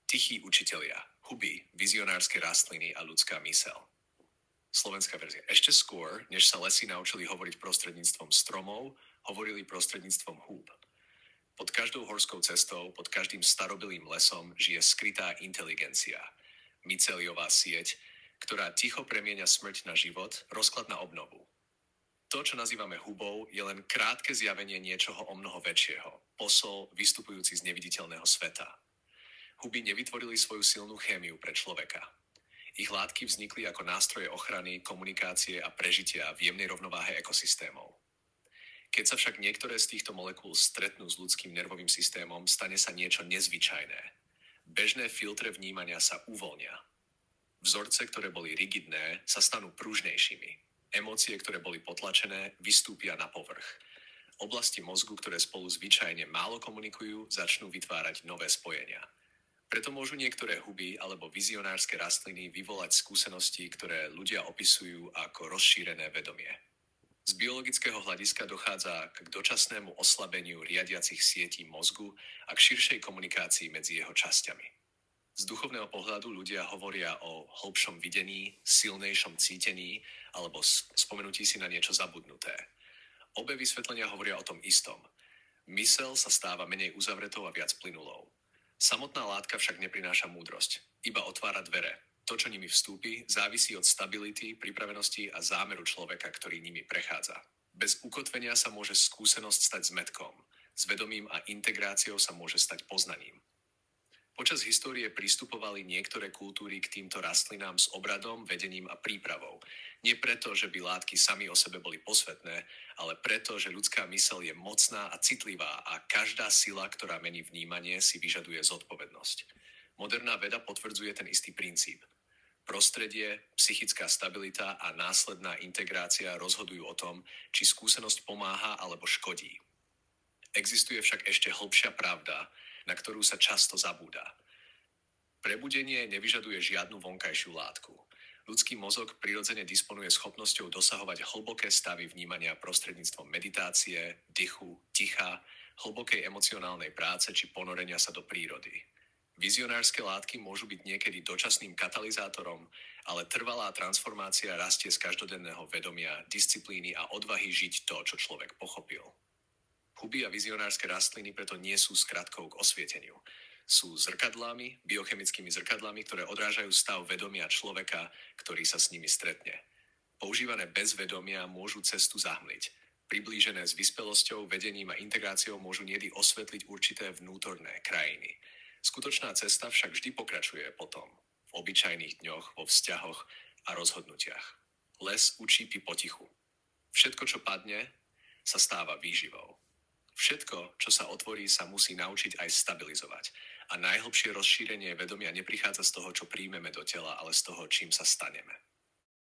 Tichí učitelia, huby, vizionárske rastliny a ľudská myseľ. Slovenská verzia. Ešte skôr, než sa lesy naučili hovoriť prostredníctvom stromov, hovorili prostredníctvom húb. Pod každou horskou cestou, pod každým starobilým lesom žije skrytá inteligencia. Myceliová sieť, ktorá ticho premieňa smrť na život, rozklad na obnovu. To, čo nazývame hubou, je len krátke zjavenie niečoho omnoho väčšieho, posol vystupujúci z neviditeľného sveta. Huby nevytvorili svoju silnú chémiu pre človeka. Ich látky vznikli ako nástroje ochrany, komunikácie a prežitia v jemnej rovnováhe ekosystémov. Keď sa však niektoré z týchto molekúl stretnú s ľudským nervovým systémom, stane sa niečo nezvyčajné. Bežné filtre vnímania sa uvoľnia. Vzorce, ktoré boli rigidné, sa stanú pružnejšími. Emócie, ktoré boli potlačené, vystúpia na povrch. Oblasti mozgu, ktoré spolu zvyčajne málo komunikujú, začnú vytvárať nové spojenia. Preto môžu niektoré huby alebo vizionárske rastliny vyvolať skúsenosti, ktoré ľudia opisujú ako rozšírené vedomie. Z biologického hľadiska dochádza k dočasnému oslabeniu riadiacich sietí mozgu a k širšej komunikácii medzi jeho časťami. Z duchovného pohľadu ľudia hovoria o hlbšom videní, silnejšom cítení alebo spomenutí si na niečo zabudnuté. Obe vysvetlenia hovoria o tom istom. Myseľ sa stáva menej uzavretou a viac plynulou. Samotná látka však neprináša múdrosť, iba otvára dvere. To, čo nimi vstúpi, závisí od stability, pripravenosti a zámeru človeka, ktorý nimi prechádza. Bez ukotvenia sa môže skúsenosť stať zmätkom, s vedomím a integráciou sa môže stať poznaním. Počas histórie pristupovali niektoré kultúry k týmto rastlinám s obradom, vedením a prípravou. Nie preto, že by látky sami o sebe boli posvätné, ale preto, že ľudská myseľ je mocná a citlivá a každá sila, ktorá mení vnímanie, si vyžaduje zodpovednosť. Moderná veda potvrdzuje ten istý princíp. Prostredie, psychická stabilita a následná integrácia rozhodujú o tom, či skúsenosť pomáha alebo škodí. Existuje však ešte hlbšia pravda, na ktorú sa často zabúda. Prebudenie nevyžaduje žiadnu vonkajšiu látku. Ľudský mozog prirodzene disponuje schopnosťou dosahovať hlboké stavy vnímania prostredníctvom meditácie, dychu, ticha, hlbokej emocionálnej práce či ponorenia sa do prírody. Vizionárske látky môžu byť niekedy dočasným katalizátorom, ale trvalá transformácia rastie z každodenného vedomia, disciplíny a odvahy žiť to, čo človek pochopil. Huby a vizionárske rastliny preto nie sú skratkou k osvieteniu. Sú zrkadlami, biochemickými zrkadlami, ktoré odrážajú stav vedomia človeka, ktorý sa s nimi stretne. Používané bez vedomia môžu cestu zahmliť. Priblížené s vyspelosťou, vedením a integráciou môžu niekedy osvetliť určité vnútorné krajiny. Skutočná cesta však vždy pokračuje potom, v obyčajných dňoch, vo vzťahoch a rozhodnutiach. Les učí potichu. Všetko, čo padne, sa stáva výživou. Všetko, čo sa otvorí, sa musí naučiť aj stabilizovať. A najhlbšie rozšírenie vedomia neprichádza z toho, čo príjmeme do tela, ale z toho, čím sa staneme.